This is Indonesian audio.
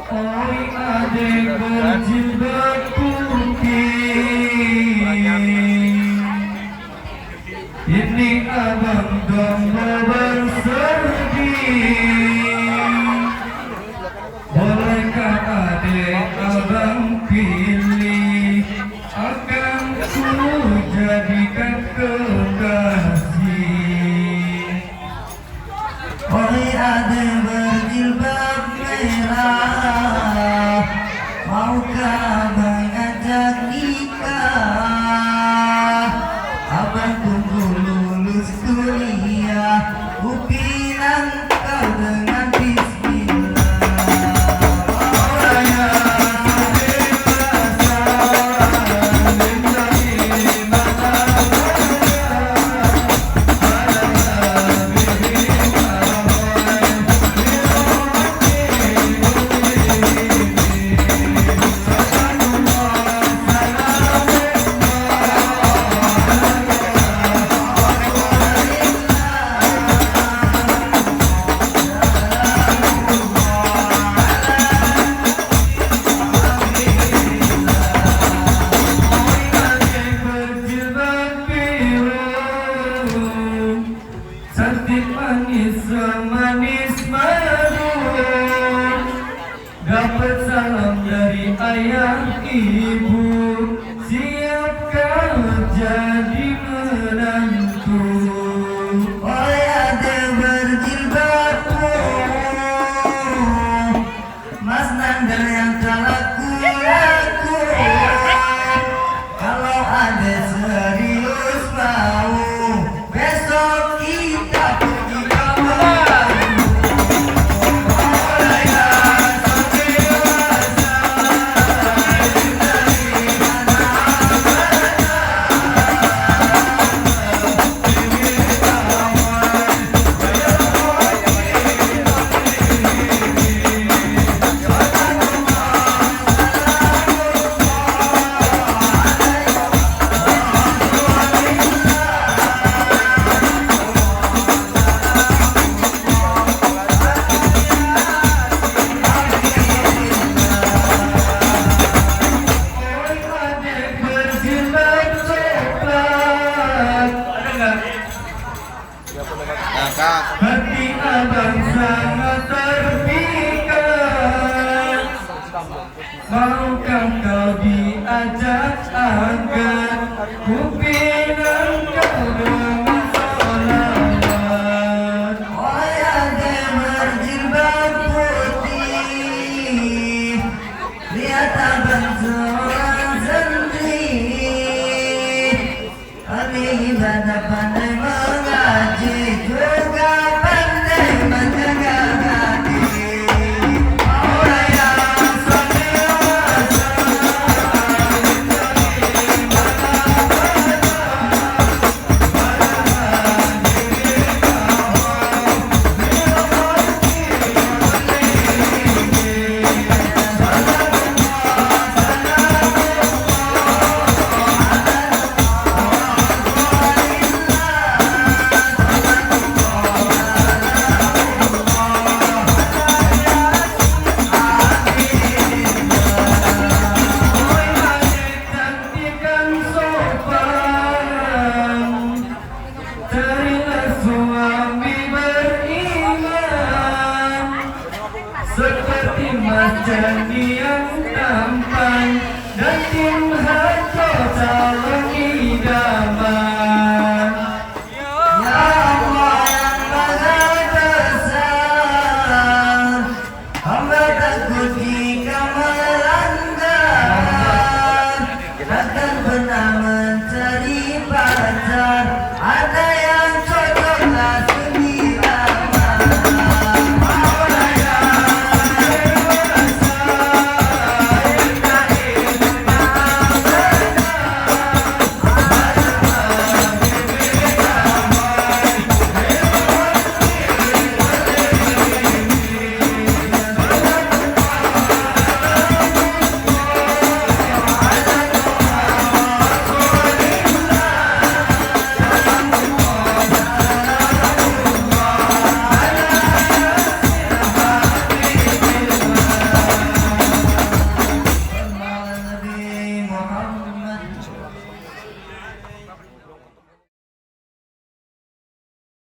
Oi adek berjilbab putih, ini abang domba bersergi. Bolehkah adek abang pilih, akan ku jadikan kekasih. Oi adek berjilbab merah, maukah abang ajak nikah? Abang tunggu lulus kuliah, ku pinang kau dengan bismillah. Cantik manis semanis madu, dapat salam dari ayah ibu, siapkah jadi menantu. Oi adek berjilbab Mas Nandar yang laku kalau adek serius mau, besok kita pergi kampung. Oi adek berjilbab coklat, ada nggak? Hati abang sangat terpikat, maukah kau diajak angkat, ku pinang kau dengan sholawat. Oi adek berjilbab putih, lihat abang seorang sendiri, ahli ibadah pandai mengaji, juga pandai menjaga hati. Maulaya sholli wa Oi adek cantikan sopan, carilah suami beriman, seperti Mas Jani yang tampan dan Tim Harto calon idaman.